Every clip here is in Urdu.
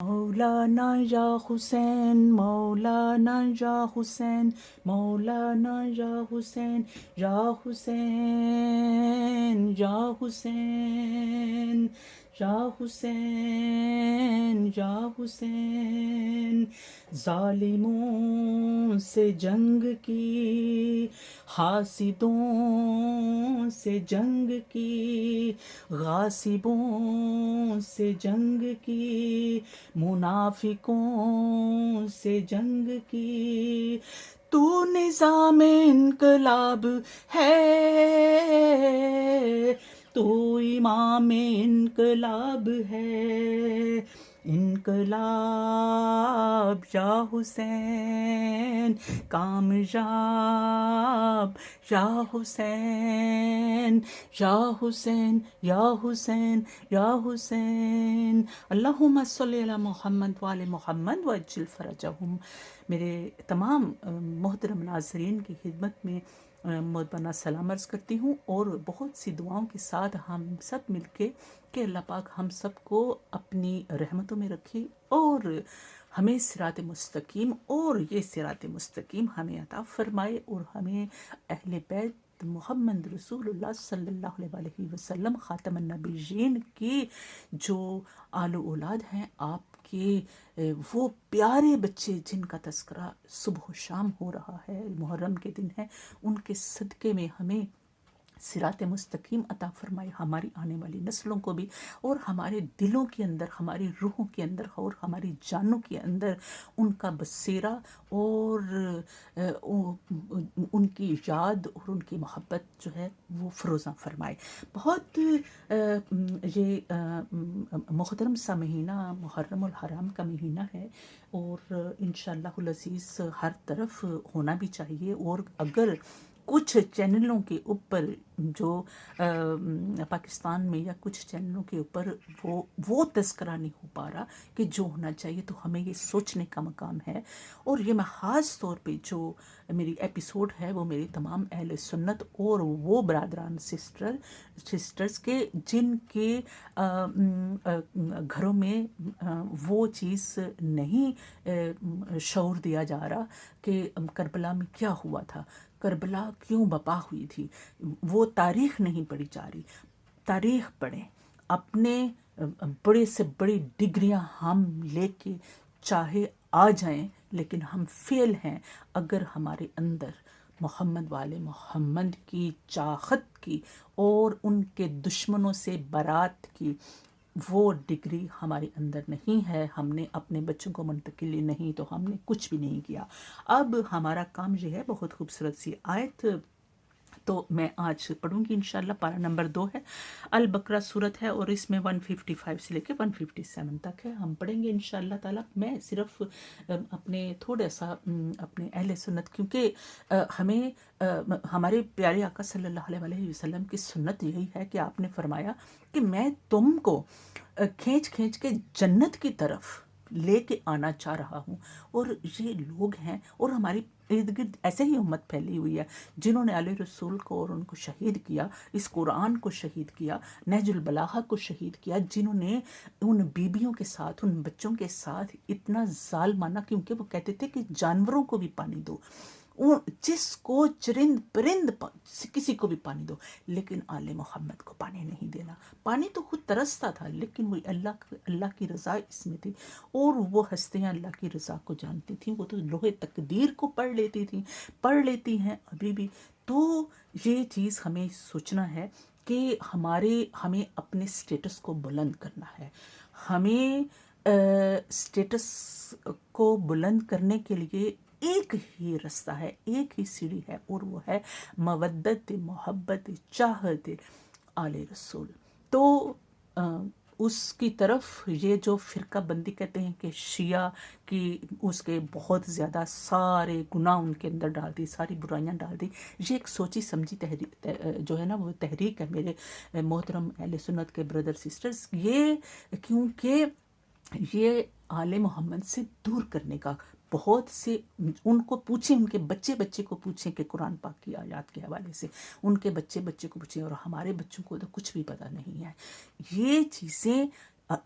مولانا یا حسین، مولانا یا حسین، مولانا یا حسین، یا حسین، یا حسین، یا حسین، یا حسین، ظالموں سے جنگ کی، حاسدوں سے جنگ کی، غاصبوں سے جنگ کی، منافقوں سے جنگ کی، تو نظام انقلاب ہے، تو امام انقلاب ہے، انقلاب یا حسین کامیاب، یا حسین، یا حسین، یا حسین، یا حسین، اللہم صلی علی محمد وآل محمد وعجل فرجہم۔ میرے تمام محترم ناظرین کی خدمت میں مدبانہ سلام عرض کرتی ہوں، اور بہت سی دعاؤں کے ساتھ ہم سب مل کے کہ اللہ پاک ہم سب کو اپنی رحمتوں میں رکھے، اور ہمیں صراط مستقیم، اور یہ صراط مستقیم ہمیں عطا فرمائے، اور ہمیں اہل بیت محمد رسول اللہ صلی اللہ علیہ وسلم خاتم النبیین کی جو آل و اولاد ہیں آپ کے، وہ پیارے بچے جن کا تذکرہ صبح و شام ہو رہا ہے، محرم کے دن ہے، ان کے صدقے میں ہمیں صراط مستقیم عطا فرمائے، ہماری آنے والی نسلوں کو بھی، اور ہمارے دلوں کے اندر، ہماری روحوں کے اندر، اور ہماری جانوں کے اندر ان کا بصیرہ اور ان کی یاد اور ان کی محبت جو ہے وہ فروزاں فرمائے۔ بہت یہ محترم سا مہینہ محرم الحرام کا مہینہ ہے، اور انشاءاللہ العزیز ہر طرف ہونا بھی چاہیے، اور اگر کچھ چینلوں کے اوپر جو پاکستان میں، یا کچھ چینلوں کے اوپر وہ تذکرہ نہیں ہو پا رہا کہ جو ہونا چاہیے، تو ہمیں یہ سوچنے کا مقام ہے، اور یہ میں خاص طور پہ جو میری ایپیسوڈ ہے وہ میری تمام اہل سنت اور وہ برادران سسٹرز کے جن کے گھروں میں وہ چیز نہیں شعور دیا جا رہا کہ کربلا میں کیا ہوا تھا، کربلا کیوں بپا ہوئی تھی، وہ تاریخ نہیں پڑھی جا رہی۔ تاریخ پڑھیں، اپنے بڑے سے بڑی ڈگریاں ہم لے کے چاہے آ جائیں، لیکن ہم فیل ہیں اگر ہمارے اندر محمد والے محمد کی چاہت کی اور ان کے دشمنوں سے برات کی وہ ڈگری ہمارے اندر نہیں ہے، ہم نے اپنے بچوں کو منتقل نہیں، تو ہم نے کچھ بھی نہیں کیا۔ اب ہمارا کام یہ ہے، بہت خوبصورت سی آیت تو میں آج پڑھوں گی انشاءاللہ، پارہ نمبر 2 ہے، البقرہ صورت ہے، اور اس میں 155 سے لے کے 157 تک ہے، ہم پڑھیں گے انشاءاللہ تعالی۔ میں صرف اپنے تھوڑا سا اپنے اہل سنت، کیونکہ ہمیں ہمارے پیارے آقا صلی اللہ علیہ وسلم کی سنت یہی ہے کہ آپ نے فرمایا کہ میں تم کو کھینچ کھینچ کے جنت کی طرف لے کے آنا چاہ رہا ہوں، اور یہ لوگ ہیں، اور ہماری ارد گرد ایسے ہی امت پھیلی ہوئی ہے جنہوں نے علیہ رسول کو اور ان کو شہید کیا، اس قرآن کو شہید کیا، نہج البلاغہ کو شہید کیا، جنہوں نے ان بیبیوں کے ساتھ، ان بچوں کے ساتھ اتنا ظالمانہ، کیونکہ وہ کہتے تھے کہ جانوروں کو بھی پانی دو، جس کو چرند پرند کسی کو بھی پانی دو، لیکن آل محمد کو پانی نہیں دینا۔ پانی تو خود ترستا تھا، لیکن وہ اللہ کی رضا اس میں تھی، اور وہ ہستیاں اللہ کی رضا کو جانتی تھیں، وہ تو لوح تقدیر کو پڑھ لیتی ہیں ابھی بھی۔ تو یہ چیز ہمیں سوچنا ہے کہ ہمیں اپنے سٹیٹس کو بلند کرنا ہے، ہمیں سٹیٹس کو بلند کرنے کے لیے ایک ہی رستہ ہے، ایک ہی سیڑھی ہے، اور وہ ہے مودت، محبت، چاہت آل رسول۔ تو اس کی طرف یہ جو فرقہ بندی کہتے ہیں کہ شیعہ کی، اس کے بہت زیادہ سارے گناہ ان کے اندر ڈال دی، ساری برائیاں ڈال دی، یہ ایک سوچی سمجھی تحریک جو ہے نا، وہ تحریک ہے میرے محترم اہل سنت کے بردر سسٹرز، یہ کیونکہ یہ آل محمد سے دور کرنے کا، بہت سے ان کو پوچھیں، ان کے بچے بچے کو پوچھیں کہ قرآن پاک کی آیات کے حوالے سے ان کے بچے بچے کو پوچھیں، اور ہمارے بچوں کو تو کچھ بھی پتہ نہیں ہے۔ یہ چیزیں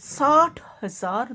60,000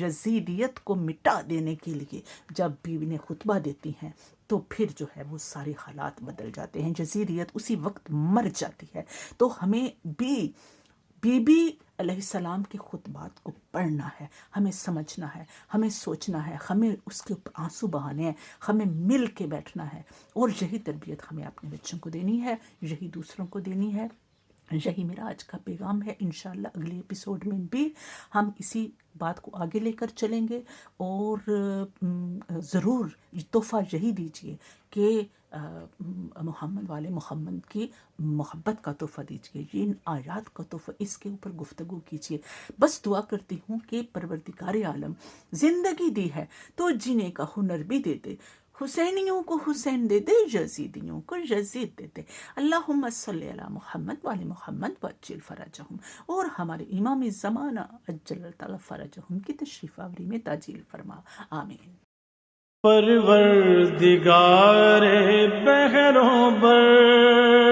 یزیدیت کو مٹا دینے کے لیے جب بیوی نے خطبہ دیتی ہیں تو پھر جو ہے وہ سارے حالات بدل جاتے ہیں، یزیدیت اسی وقت مر جاتی ہے۔ تو ہمیں بی بی علیہ السلام کے خطبات کو پڑھنا ہے، ہمیں سمجھنا ہے، ہمیں سوچنا ہے، ہمیں اس کے اوپر آنسو بہانے ہیں، ہمیں مل کے بیٹھنا ہے، اور یہی تربیت ہمیں اپنے بچوں کو دینی ہے، یہی دوسروں کو دینی ہے۔ یہی میرا آج کا پیغام ہے۔ انشاءاللہ اگلے ایپیسوڈ میں بھی ہم اسی بات کو آگے لے کر چلیں گے، اور ضرور تحفہ یہی دیجئے کہ محمد والے محمد کی محبت کا تحفہ دیجئے، ان آیات کا تحفہ، اس کے اوپر گفتگو کیجئے۔ بس دعا کرتی ہوں کہ پروردگار عالم زندگی دی ہے تو جینے کا ہنر بھی دے دے، حسینیوں کو حسین دے دے، یزیدیوں کو یزید دے دے۔ اللہم صلی علی محمد وعلی محمد وعجل فرجہم، اور ہمارے امام زمانہ عجل تعالی فرجہم کی تشریف آوری میں تاجیل فرما، آمین۔ پروردگار بحروں بر